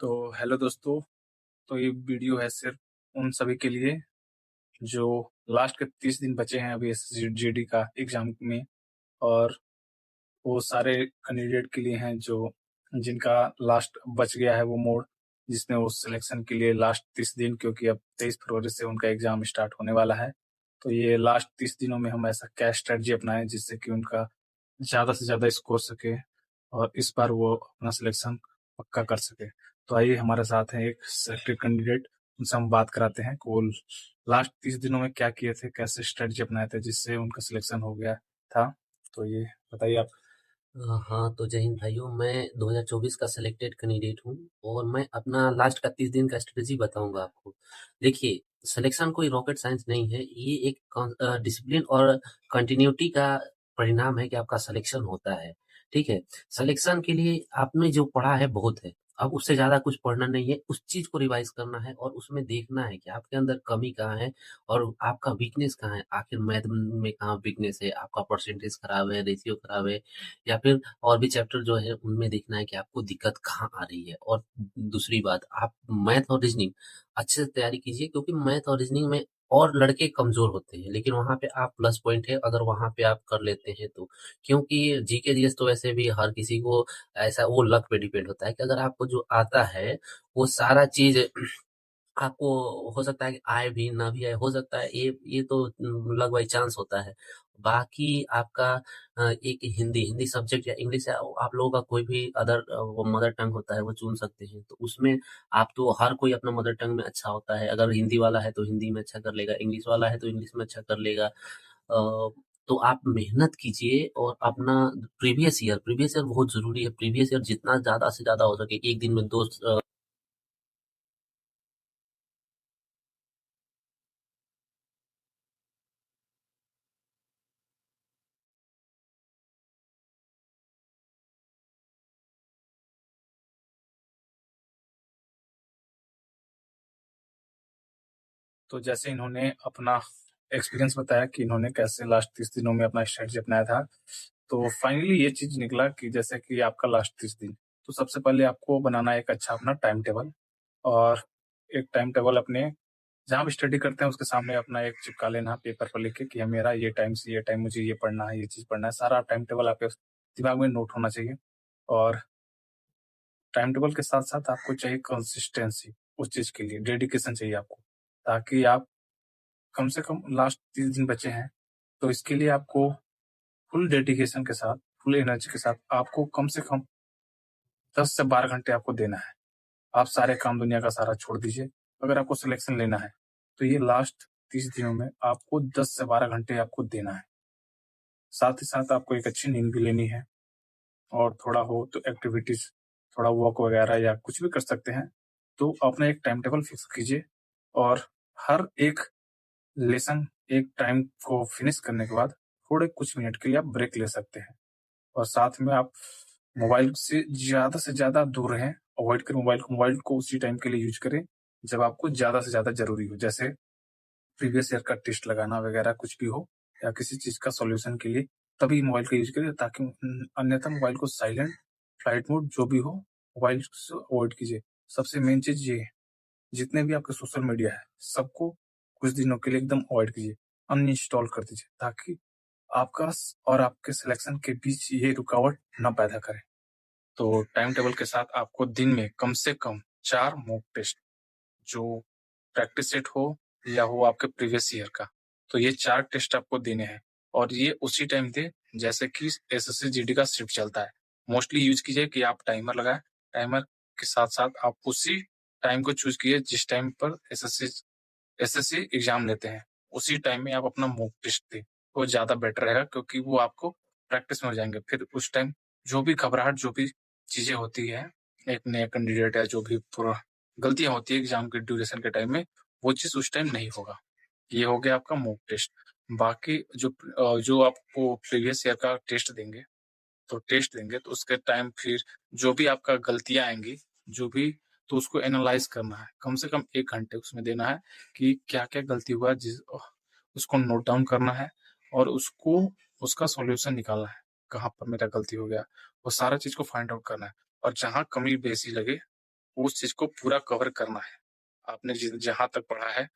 तो हेलो दोस्तों। तो ये वीडियो है सिर्फ उन सभी के लिए जो लास्ट के 30 दिन बचे हैं अभी एसएसजी का एग्जाम में। और वो सारे कैंडिडेट के लिए हैं जो जिनका लास्ट बच गया है वो मोड, जिसमें वो सिलेक्शन के लिए लास्ट 30 दिन, क्योंकि अब 23 फरवरी से उनका एग्जाम स्टार्ट होने वाला है। तो ये लास्ट 30 दिनों में हम ऐसा क्या स्ट्रेटजी अपनाएं जिससे कि उनका ज़्यादा से ज़्यादा स्कोर सके और इस बार वो अपना सिलेक्शन पक्का कर सके। तो आइए, हमारे साथ हैं एक सेलेक्टेड कैंडिडेट, उनसे हम बात कराते हैं कि वो लास्ट 30 दिनों में क्या किए थे, कैसे स्ट्रेटजी अपनाए थे जिससे उनका सिलेक्शन हो गया था। तो ये बताइए आप। हाँ, तो जय हिंद भाइयों। मैं 2024 का सिलेक्टेड कैंडिडेट हूँ और मैं अपना लास्ट का 30 दिन का स्ट्रेटजी बताऊंगा आपको। देखिए, सिलेक्शन कोई रॉकेट साइंस नहीं है। ये एक डिसिप्लिन और कंटिन्यूटी का परिणाम है कि आपका सिलेक्शन होता है। ठीक है। सिलेक्शन के लिए आपने जो पढ़ा है बहुत है। अब उससे ज्यादा कुछ पढ़ना नहीं है, उस चीज को रिवाइज करना है और उसमें देखना है कि आपके अंदर कमी कहाँ है और आपका वीकनेस कहाँ है। आखिर मैथ में कहाँ वीकनेस है, आपका परसेंटेज खराब है, रेशियो खराब है, या फिर और भी चैप्टर जो है उनमें देखना है कि आपको दिक्कत कहाँ आ रही है। और दूसरी बात, आप मैथ और रीजनिंग अच्छे से तैयारी कीजिए, क्योंकि मैथ और रीजनिंग में और लड़के कमजोर होते हैं, लेकिन वहां पे आप प्लस पॉइंट है अगर वहां पे आप कर लेते हैं तो। क्योंकि जीके जीएस तो वैसे भी हर किसी को ऐसा वो लक पे डिपेंड होता है कि अगर आपको जो आता है वो सारा चीज आपको हो सकता है कि आए भी ना भी आए, हो सकता है ये तो लक बाई चांस होता है। बाकी आपका एक हिंदी हिंदी सब्जेक्ट या इंग्लिश, या आप लोगों का कोई भी अदर वो मदर टंग होता है वो चुन सकते हैं। तो उसमें आप तो हर कोई अपना मदर टंग में अच्छा होता है। अगर हिंदी वाला है तो हिंदी में अच्छा कर लेगा, इंग्लिश वाला है तो इंग्लिश में अच्छा कर लेगा। तो आप मेहनत कीजिए और अपना प्रीवियस ईयर बहुत जरूरी है। प्रीवियस ईयर जितना ज्यादा से ज्यादा हो सके, एक दिन में दो तो जैसे इन्होंने अपना एक्सपीरियंस बताया कि इन्होंने कैसे लास्ट 30 दिनों में अपना स्ट्रेटजी अपनाया था, तो फाइनली ये चीज निकला कि जैसे कि आपका लास्ट 30 दिन, तो सबसे पहले आपको बनाना है एक अच्छा अपना टाइम टेबल। और एक टाइम टेबल अपने जहाँ भी स्टडी करते हैं उसके सामने अपना एक चिपका लेना पेपर पर लिख के कि मेरा ये टाइम से ये टाइम मुझे ये पढ़ना है, ये चीज पढ़ना है। सारा टाइम टेबल आपके दिमाग में नोट होना चाहिए। और टाइम टेबल के साथ साथ आपको चाहिए कंसिस्टेंसी, उस चीज के लिए डेडिकेशन चाहिए आपको, ताकि आप कम से कम लास्ट 30 दिन बचे हैं, तो इसके लिए आपको फुल डेडिकेशन के साथ, फुल एनर्जी के साथ आपको कम से कम 10 से 12 घंटे आपको देना है। आप सारे काम दुनिया का सारा छोड़ दीजिए। अगर आपको सिलेक्शन लेना है तो ये लास्ट 30 दिनों में आपको 10 से 12 घंटे आपको देना है। साथ ही साथ आपको एक अच्छी नींद भी लेनी है, और थोड़ा हो तो एक्टिविटीज, थोड़ा वॉक वगैरह या कुछ भी कर सकते हैं। तो अपना एक टाइम टेबल फिक्स कीजिए, और हर एक लेसन, एक टाइम को फिनिश करने के बाद थोड़े कुछ मिनट के लिए आप ब्रेक ले सकते हैं। और साथ में आप मोबाइल से ज़्यादा दूर रहें, अवॉइड करें मोबाइल को। मोबाइल को उसी टाइम के लिए यूज़ करें जब आपको ज़्यादा से ज़्यादा ज़रूरी हो, जैसे प्रीवियस ईयर का टेस्ट लगाना वगैरह कुछ भी हो, या किसी चीज़ का सॉल्यूशन के लिए, तभी मोबाइल का यूज़ करें। ताकि अन्यथा मोबाइल को साइलेंट, फ्लाइट मोड जो भी हो, मोबाइल से अवॉइड कीजिए। सबसे मेन चीज़ ये है, जितने भी आपके सोशल मीडिया है, सबको कुछ दिनों के लिए एकदम अवॉइड कीजिए, अनइंस्टॉल कर दीजिए, ताकि आपका और आपके सिलेक्शन के बीच ये रुकावट ना पैदा करे। तो टाइम टेबल के साथ आपको दिन में कम से कम 4 मॉक टेस्ट, जो प्रैक्टिस सेट हो या हो आपके प्रीवियस ईयर का, तो ये 4 टेस्ट आपको देने हैं। और ये उसी टाइम दे जैसे कि एसएससी जीडी का शिफ्ट चलता है। मोस्टली यूज कीजिए कि आप टाइमर लगाएं, टाइमर के साथ साथ आप उसी टाइम को चूज कीजिए जिस टाइम पर एसएससी एग्जाम लेते हैं, उसी टाइम में आप अपना मॉक टेस्ट दें। वो ज्यादा बेटर रहेगा, क्योंकि वो आपको प्रैक्टिस में हो जाएंगे। फिर उस टाइम जो भी घबराहट, जो भी चीजें होती है, एक नया कैंडिडेट है, जो भी पूरा गलतियां होती है एग्जाम के ड्यूरेशन के टाइम में, वो चीज उस टाइम नहीं होगा। ये हो गया आपका मॉक टेस्ट। बाकी जो आपको प्रीवियस ईयर का टेस्ट देंगे तो उसके टाइम फिर जो भी आपका गलतियां आएंगी, जो भी, तो उसको एनालाइज करना है। कम से कम 1 घंटे उसमें देना है कि क्या क्या गलती हुआ, उसको नोट डाउन करना है, और उसका सॉल्यूशन निकालना है, कहाँ पर मेरा गलती हो गया, वो सारा चीज को फाइंड आउट करना है। और जहां कमी बेसी लगे उस चीज को पूरा कवर करना है। आपने जहां तक पढ़ा है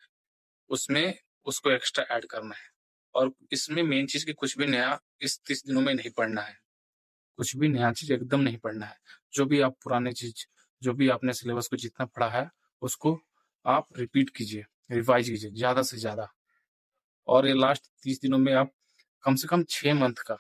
उसमें उसको एक्स्ट्रा ऐड करना है। और इसमें मेन चीज की कुछ भी नया इस 30 दिनों में नहीं पढ़ना है। कुछ भी नया चीज एकदम नहीं पढ़ना है। जो भी आप पुराने चीज, जो भी आपने सिलेबस को जितना पढ़ा है उसको आप रिपीट कीजिए, रिवाइज कीजिए ज्यादा से ज्यादा। और ये लास्ट 30 दिनों में आप कम से कम 6 मंथ का